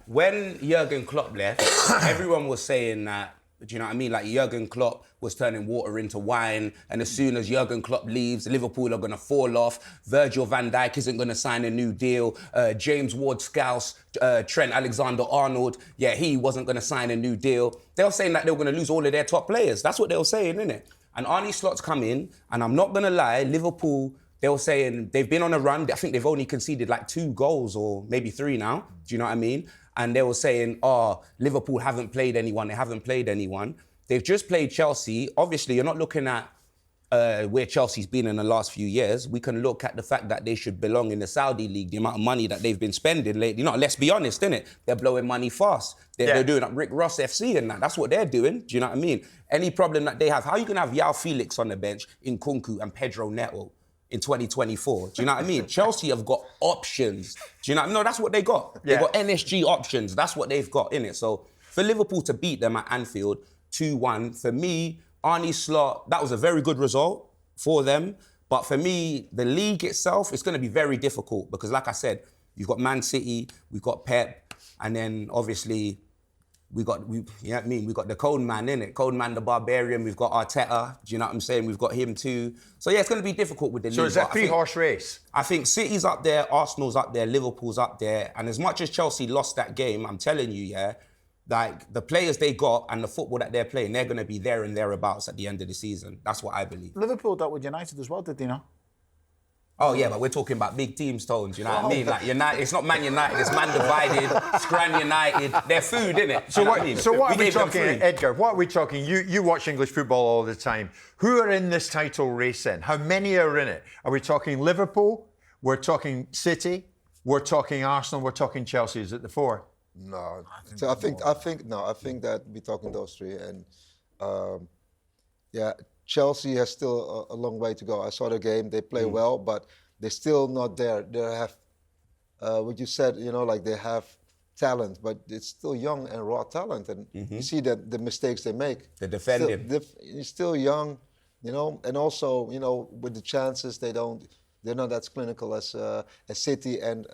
when Jurgen Klopp left, everyone was saying that, do you know what I mean? Like, Jurgen Klopp was turning water into wine, and as soon as Jurgen Klopp leaves, Liverpool are going to fall off. Virgil van Dijk isn't going to sign a new deal. James Ward-Scouse, Trent Alexander-Arnold, he wasn't going to sign a new deal. They were saying that they were going to lose all of their top players. That's what they were saying, innit? And Arne Slot's come in, and I'm not going to lie, Liverpool, they were saying they've been on a run. I think they've only conceded like 2 goals or maybe 3 now. Do you know what I mean? And they were saying, Liverpool haven't played anyone. They haven't played anyone. They've just played Chelsea. Obviously, you're not looking at where Chelsea's been in the last few years. We can look at the fact that they should belong in the Saudi League, the amount of money that they've been spending lately. Let's be honest, innit? They're blowing money fast. They're doing up Rick Ross FC and that. That's what they're doing. Do you know what I mean? Any problem that they have, how are you going to have João Felix on the bench, Nkunku and Pedro Neto in 2024? Do you know what I mean? Chelsea have got options. Do you know? No, that's what they got. They've got NSG options. That's what they've got, innit? So for Liverpool to beat them at Anfield 2-1, for me, Arne Slot, that was a very good result for them. But for me, the league itself, it's going to be very difficult because, like I said, you've got Man City, we've got Pep, and then obviously you know what I mean? We got the Code Man, innit? Code Man the Barbarian. We've got Arteta. Do you know what I'm saying? We've got him too. So it's going to be difficult with the league. So it's a 3-horse race. I think City's up there, Arsenal's up there, Liverpool's up there. And as much as Chelsea lost that game, I'm telling you, like the players they got and the football that they're playing, they're going to be there and thereabouts at the end of the season. That's what I believe. Liverpool dealt with United as well, did they not? Oh, yeah, but we're talking about big teams, Tones, you know what I mean? Like, United, it's not Man United, it's Man Divided, Scran United. They're food, innit? So what are we talking, Edgar? What are we talking? You watch English football all the time. Who are in this title race then? How many are in it? Are we talking Liverpool? We're talking City? We're talking Arsenal? We're talking Chelsea? Is it the 4? No. I think that we're talking those 3. And Chelsea has still a long way to go. I saw the game; they play well, but they're still not there. They have what you said, like they have talent, but it's still young and raw talent, and you see that the mistakes they make. They're defending. You're still young, and also with the chances they're not as clinical as City and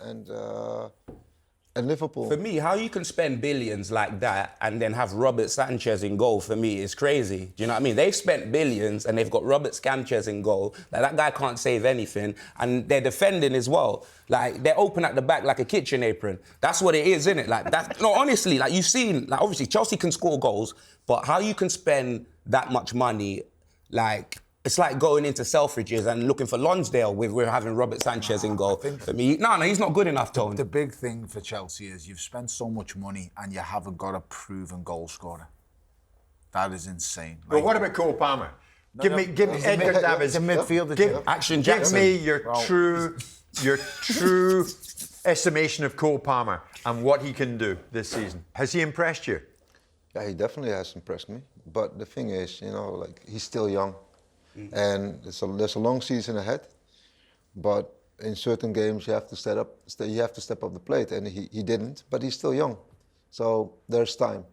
Liverpool. For me, how you can spend billions like that and then have Robert Sanchez in goal, for me, is crazy. Do you know what I mean? They've spent billions and they've got Robert Sanchez in goal. Like, that guy can't save anything. And they're defending as well. Like, they're open at the back like a kitchen apron. That's what it is, isn't it? Like, that. No, honestly, like, you've seen, like, obviously, Chelsea can score goals, but how you can spend that much money, like, it's like going into Selfridges and looking for Lonsdale with we're having Robert Sanchez in goal. For me, no, he's not good enough, Tone. The big thing for Chelsea is you've spent so much money and you haven't got a proven goal scorer. That is insane. But what about Cole Palmer? Give me Edgar Davids. He's a midfielder. Action Jackson. Give me your true estimation of Cole Palmer and what he can do this season. Has he impressed you? Yeah, he definitely has impressed me. But the thing is, he's still young. And there's a long season ahead, but in certain games you have to step up the plate, and he didn't. But he's still young, so there's time.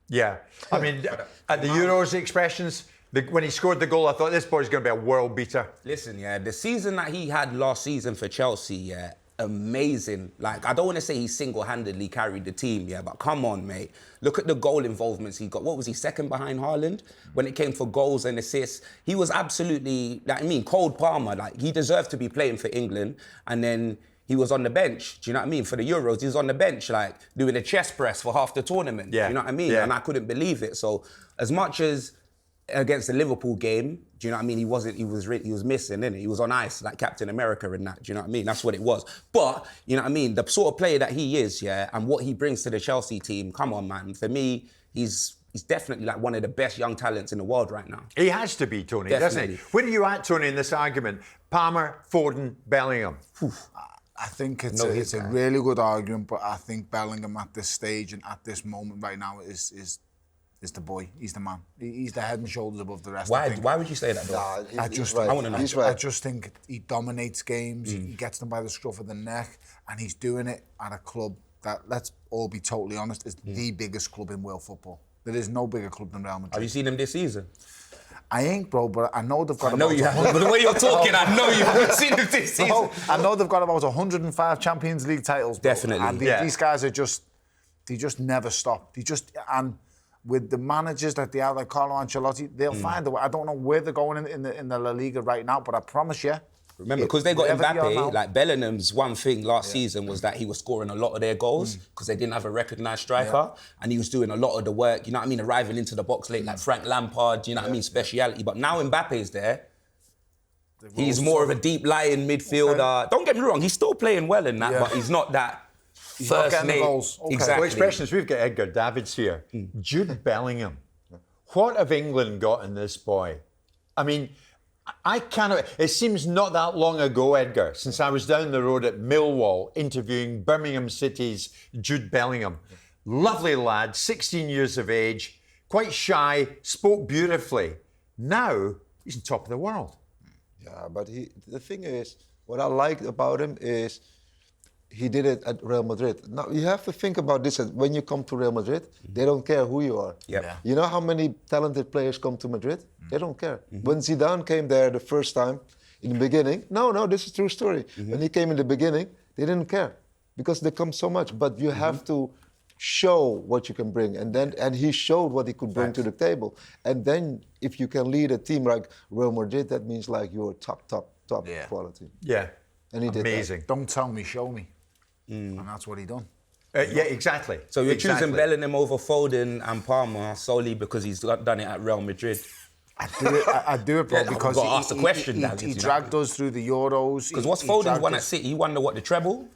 Yeah, I mean, at the Euros expressions, when he scored the goal, I thought this boy's going to be a world beater. Listen, the season that he had last season for Chelsea, amazing. Like, I don't want to say he single-handedly carried the team, but come on, mate. Look at the goal involvements he got. What was he, second behind Haaland? When it came for goals and assists, he was absolutely, Cole Palmer, like, he deserved to be playing for England, and then he was on the bench, do you know what I mean? For the Euros, he was on the bench, like, doing a chest press for half the tournament, do you know what I mean? And I couldn't believe it. So, as much as against the Liverpool game, do you know what I mean? He was missing, innit? He was on ice like Captain America and that, do you know what I mean? That's what it was. But, you know what I mean? The sort of player that he is, and what he brings to the Chelsea team, come on, man. For me, he's definitely like one of the best young talents in the world right now. He has to be, Tony, Definitely. doesn't he? Where are you at, Tony, in this argument? Palmer, Foden, Bellingham? I think it's a really good argument, but I think Bellingham at this stage and at this moment right now is the boy. He's the man. He's the head and shoulders above the rest. Why would you say that, though? Nah, I want to know. He's right. I just think he dominates games. He gets them by the scruff of the neck, and he's doing it at a club that, let's all be totally honest, is the biggest club in world football. There is no bigger club than Real Madrid. Have you seen him this season? I ain't, bro, but I know they've got. I know you haven't. But the way you're talking, I know you haven't seen him this season. I know they've got about 105 Champions League titles, bro. Definitely. And these guys are just. They just never stop. And with the managers that they have, like Carlo Ancelotti, they'll find a way. I don't know where they're going in the La Liga right now, but I promise you. Remember, because they got Mbappe, like Bellingham's one thing last season was that he was scoring a lot of their goals because they didn't have a recognised striker, and he was doing a lot of the work, you know what I mean, arriving into the box late, like Frank Lampard, you know what I mean, speciality. But now Mbappe is there. He's more of a deep-lying midfielder. Don't get me wrong, he's still playing well in that, but he's not that first name. Exactly. Well, expressions, we've got Edgar Davids here. Jude Bellingham. What have England got in this boy? I mean, I cannot... It seems not that long ago, Edgar, since I was down the road at Millwall interviewing Birmingham City's Jude Bellingham. Lovely lad, 16 years of age, quite shy, spoke beautifully. Now, he's on top of the world. Yeah, but the thing is, what I liked about him is he did it at Real Madrid. Now, you have to think about this. When you come to Real Madrid, they don't care who you are. Yep. Yeah. You know how many talented players come to Madrid? They don't care. When Zidane came there the first time, in the beginning, no, this is a true story. When he came in the beginning, they didn't care because they come so much. But you have to show what you can bring. And he showed what he could bring to the table. And then if you can lead a team like Real Madrid, that means like you're top quality. Yeah. And he did amazing. Don't tell me, show me. And that's what he done. Yeah, exactly. So you're choosing Bellingham over Foden and Palmer solely because he's done it at Real Madrid? I do it, bro, because I've got to ask the question, he dragged us through the Euros. Because what's Foden's one at City? He won the treble?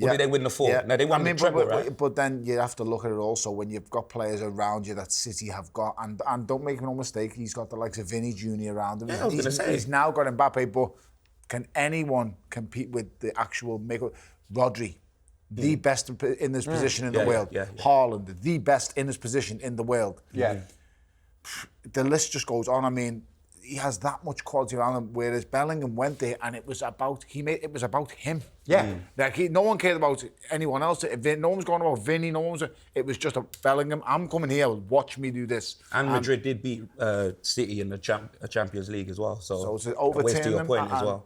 Or did they win the four? Yeah. No, they won the treble, right? But then you have to look at it also when you've got players around you that City have got, and don't make no mistake, he's got the likes of Vinny Jr. around him. Yeah, I was gonna say. He's now got Mbappe, but can anyone compete with the actual Rodri? The best in this position in the world. Haaland, the best in his position in the world. Yeah. The list just goes on. I mean, he has that much quality around him. Whereas Bellingham went there, and it was about him. Yeah. Like no one cared about anyone else. No one was going about Vinny. It was just a Bellingham. I'm coming here. Watch me do this. And Madrid did beat City in the Champions League as well. So it's overturn to your them, point as well.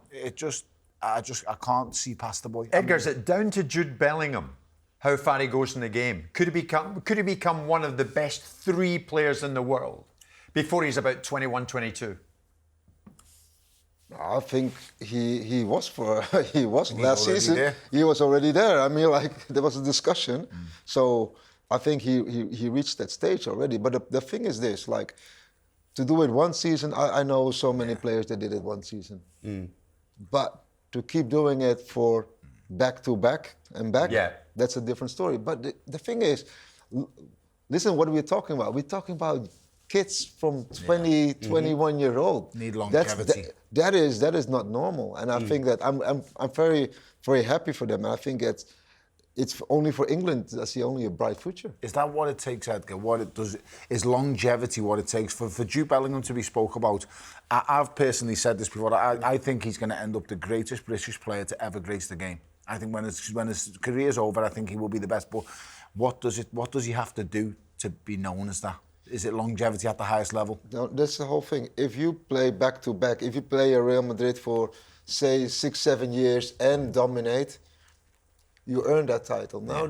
I can't see past the boy. Edgar, is it down to Jude Bellingham how far he goes in the game? Could he become one of the best 3 players in the world before he's about 21, 22? I think he was last season. There. He was already there. I mean, like there was a discussion. So I think he reached that stage already. But the thing is this, like to do it one season, I know so many players that did it one season. But to keep doing it for back to back and back, that's a different story. But the thing is, listen, what we're talking about. We're talking about kids from 20, 21 year old. Need longevity. That is not normal. And I think that I'm very, very happy for them. And I think it's only for England I see only a bright future. Is that what it takes, Edgar? Is longevity what it takes for Jude Bellingham to be spoke about? I've personally said this before. I think he's going to end up the greatest British player to ever grace the game. I think when his career's over, I think he will be the best. But what does he have to do to be known as that? Is it longevity at the highest level? No, that's the whole thing. If you play back to back, if you play a Real Madrid for say 6-7 years and dominate, you earn that title. I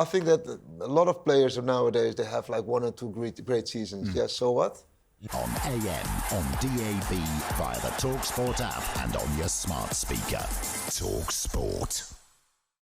think that a lot of players nowadays, they have like 1 or 2 great seasons. Yeah, so what? On AM, on DAB, via the talkSPORT app and on your smart speaker. talkSPORT.